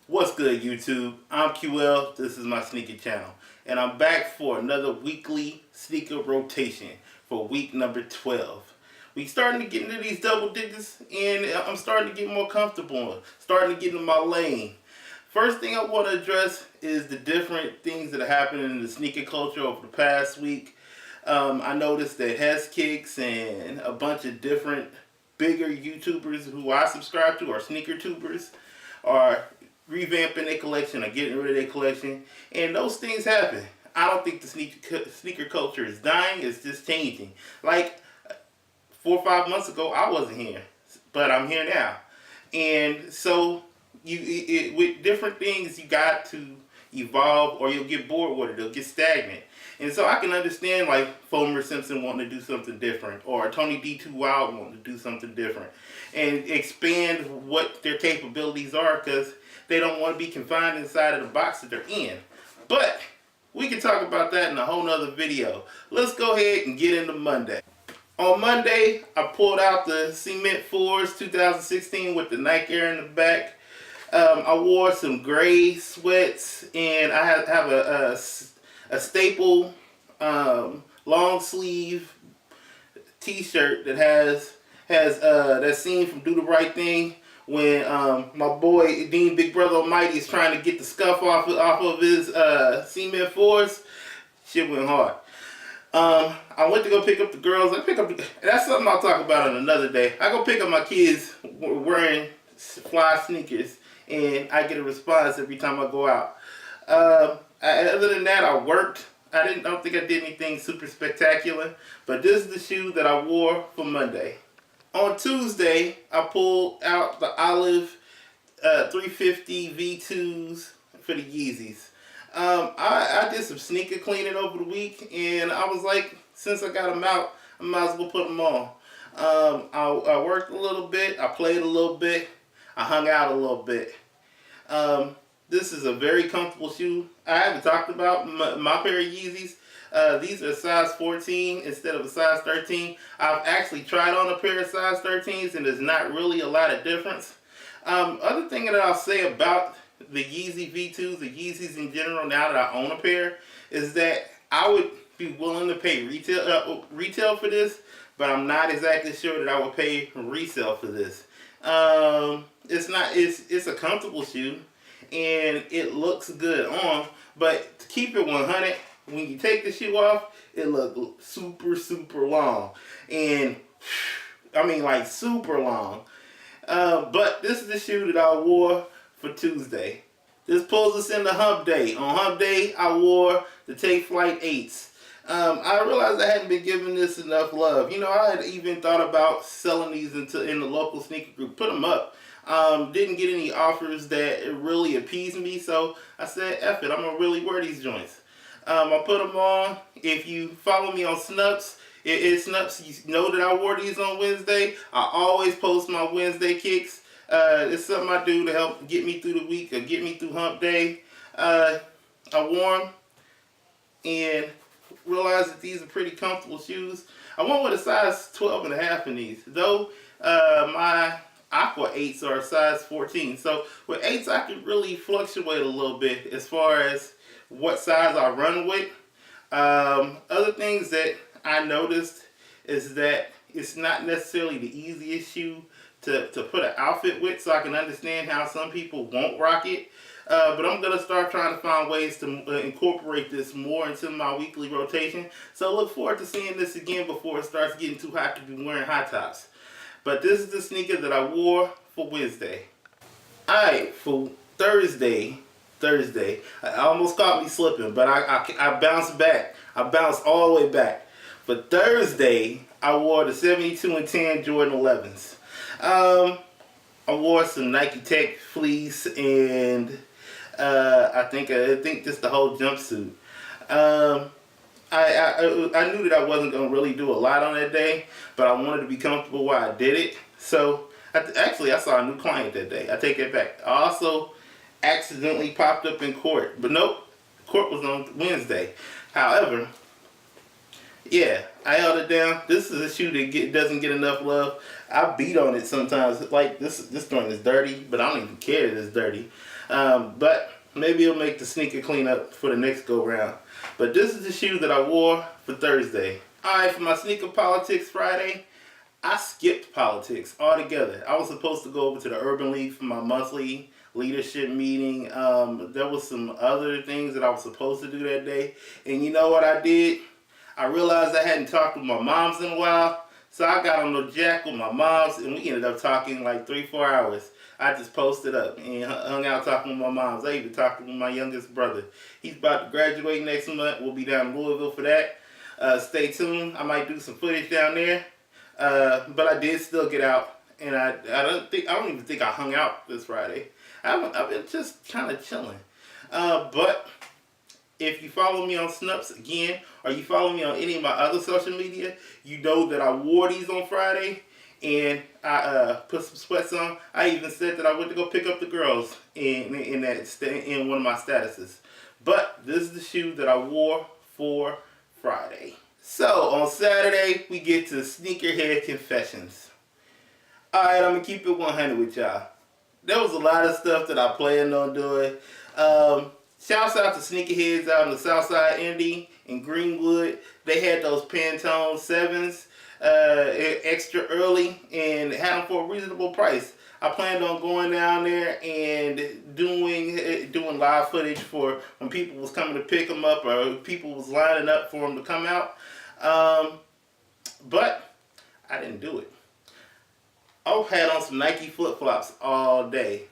What's good, YouTube? I'm QL, this is my sneaker channel, and I'm back for another weekly sneaker rotation for week number 12. We starting to get into these double digits, and I'm starting to get more comfortable, starting to get in my lane. First thing I want to address is the different things that are happening in the sneaker culture over the past week. I noticed that Hess Kicks and a bunch of different bigger YouTubers who I subscribe to are sneaker tubers are revamping their collection or getting rid of their collection, and those things happen. I don't think the sneaker culture is dying, it's just changing. Like 4 or 5 months ago, I wasn't here, but I'm here now. And so with different things, you got to evolve or you'll get bored with it, it'll get stagnant. And so I can understand like Fomer Simpson wanting to do something different, or Tony D2 Wild wanting to do something different and expand what their capabilities are, because they don't want to be confined inside of the box that they're in. But we can talk about that in a whole nother video. Let's go ahead and get into Monday. On Monday, I pulled out the Cement 4s 2016 with the Nike Air in the back. I wore some gray sweats, and I have a staple long sleeve t-shirt that has that scene from Do the Right Thing when my boy Dean Big Brother Almighty is trying to get the scuff off of his Cement 4s. Shit went hard. I went to go pick up the girls. That's something I'll talk about on another day. I go pick up my kids wearing fly sneakers, and I get a response every time I go out. Other than that, I worked. I don't think I did anything super spectacular, but this is the shoe that I wore for Monday. On Tuesday, I pulled out the Olive 350 V2s for the Yeezys. I did some sneaker cleaning over the week, and I was like, since I got them out, I might as well put them on. I worked a little bit, I played a little bit, I hung out a little bit. This is a very comfortable shoe. I haven't talked about my pair of Yeezys. These are size 14 instead of a size 13. I've actually tried on a pair of size 13s, and there's not really a lot of difference. Other thing that I'll say about the Yeezy V2s, the Yeezys in general, now that I own a pair, is that I would be willing to pay retail for this, but I'm not exactly sure that I would pay resale for this. It's a comfortable shoe, and it looks good on, but to keep it 100, when you take the shoe off, it looks super long, and I mean like super long. But this is the shoe that I wore for Tuesday. This pulls us into Hump Day. On Hump Day, I wore the Take Flight 8s. I realized I hadn't been giving this enough love. You know, I had even thought about selling these in the local sneaker group, put them up. Didn't get any offers that really appeased me, so I said, F it, I'm going to really wear these joints. I put them on. If you follow me on Snupps, it's Snupps, you know that I wore these on Wednesday. I always post my Wednesday kicks. It's something I do to help get me through the week or get me through Hump Day. I wore them and realized that these are pretty comfortable shoes. I went with a size 12.5 in these, though my Aqua 8s are a size 14. So with 8s, I can really fluctuate a little bit as far as what size I run with. Other things that I noticed is that it's not necessarily the easiest shoe to put an outfit with, so I can understand how some people won't rock it. But I'm going to start trying to find ways to incorporate this more into my weekly rotation. So look forward to seeing this again before it starts getting too hot to be wearing high tops. But this is the sneaker that I wore for Wednesday. Alright, for Thursday, I almost caught me slipping, but I bounced back. I bounced all the way back. For Thursday, I wore the 72 and 10 Jordan 11s. I wore some Nike Tech fleece, and I think just the whole jumpsuit. I knew that I wasn't going to really do a lot on that day, but I wanted to be comfortable while I did it. So I saw a new client that day. I take that back. I also accidentally popped up in court, but nope, court was on Wednesday. However, Yeah, I held it down. This is a shoe that doesn't get enough love. I beat on it sometimes. Like this joint is dirty, but I don't even care that it's dirty. But maybe it'll make the sneaker cleanup for the next go round. But this is the shoe that I wore for Thursday. Alright, for my sneaker politics Friday, I skipped politics altogether. I was supposed to go over to the Urban League for my monthly leadership meeting. There was some other things that I was supposed to do that day. And you know what I did? I realized I hadn't talked with my moms in a while. So I got on the jack with my moms and we ended up talking like 3-4 hours. I just posted up and hung out talking with my moms. I even talked with my youngest brother. He's about to graduate next month. We'll be down in Louisville for that. Stay tuned. I might do some footage down there. But I did still get out, and I don't even think I hung out this Friday. I've been just kind of chilling. But if you follow me on Snupps again, or you follow me on any of my other social media, you know that I wore these on Friday, and I put some sweats on. I even said that I went to go pick up the girls in one of my statuses. But this is the shoe that I wore for Friday. So, on Saturday, we get to Sneakerhead Confessions. Alright, I'm going to keep it 100 with y'all. There was a lot of stuff that I planned on doing. Shouts out to Sneakerheads out in the Southside Indy in Greenwood. They had those Pantone 7s extra early and had them for a reasonable price. I planned on going down there and doing live footage for when people was coming to pick them up or people was lining up for them to come out. But I didn't do it. I had on some Nike flip-flops all day.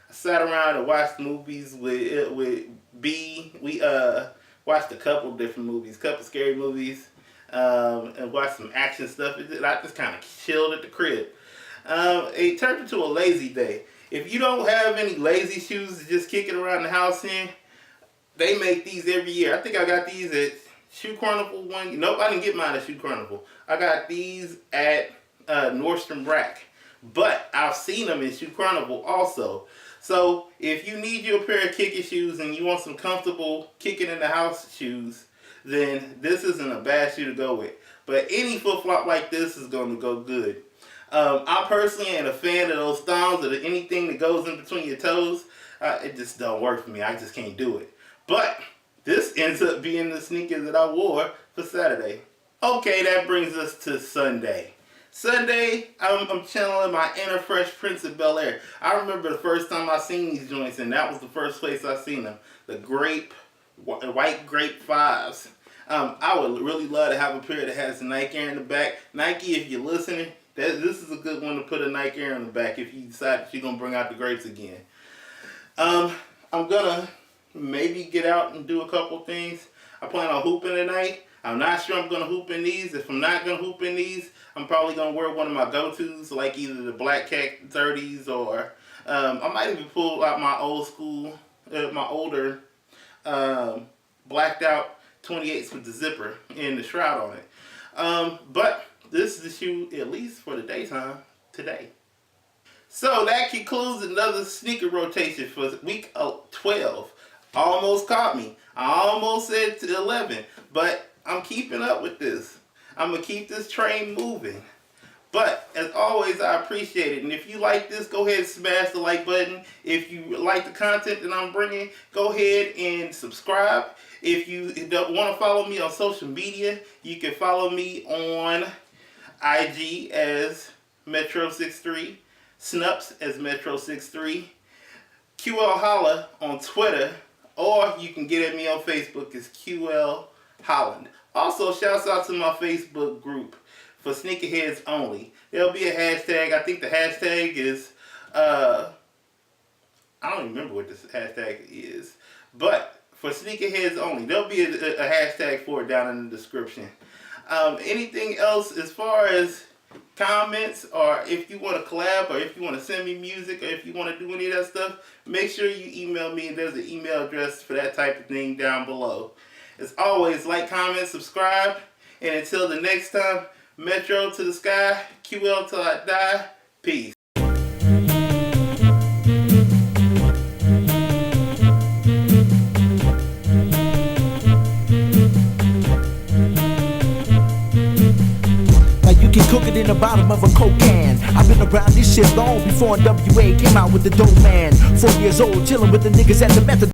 I sat around and watched movies with B. We watched a couple different movies, couple scary movies, and watched some action stuff. I just kind of chilled at the crib. It turned into a lazy day. If you don't have any lazy shoes to just kick it around the house in, they make these every year. I think I got these at Shoe Carnival one. Nope, I didn't get mine at Shoe Carnival. I got these at Nordstrom Rack. But I've seen them in Shoe Carnival also. So if you need you a pair of kicking shoes and you want some comfortable kicking in the house shoes, then this isn't a bad shoe to go with. But any flip-flop like this is going to go good. I personally ain't a fan of those thongs or anything that goes in between your toes. It just don't work for me. I just can't do it. But this ends up being the sneakers that I wore for Saturday. Okay, that brings us to Sunday. Sunday, I'm channeling my inner Fresh Prince of Bel-Air. I remember the first time I seen these joints, and that was the first place I seen them. The white grape 5s. I would really love to have a pair that has the Nike Air in the back. Nike, if you're listening, this is a good one to put a Nike Air in the back if you decide that you're going to bring out the grapes again. I'm going to maybe get out and do a couple things. I plan on hooping tonight. I'm not sure I'm going to hoop in these. If I'm not going to hoop in these, I'm probably going to wear one of my go-tos, like either the Black Cat 30s or I might even pull out my old school, my older blacked out 28s with the zipper and the shroud on it. But this is the shoe, at least for the daytime, today. So that concludes another sneaker rotation for week 12. Almost caught me. I almost said 11, but I'm keeping up with this. I'm going to keep this train moving. But, as always, I appreciate it. And if you like this, go ahead and smash the like button. If you like the content that I'm bringing, go ahead and subscribe. If you don't want to follow me on social media, you can follow me on IG as Metro63, Snupps as Metro63, QL Holla on Twitter, or you can get at me on Facebook as QL Holland. Also, shouts out to my Facebook group for sneakerheads only. There'll be a hashtag. I think the hashtag is, I don't even remember what this hashtag is, but for sneakerheads only, there'll be a hashtag for it down in the description. Anything else as far as comments, or if you want to collab, or if you want to send me music, or if you want to do any of that stuff, make sure you email me. There's an email address for that type of thing down below. As always, like, comment, subscribe, and until the next time, Metro to the sky, QL till I die, peace. in the bottom of a Coke can. I've been around this shit long before NWA came out with the dope man. 4 years old, chilling with the niggas at the method.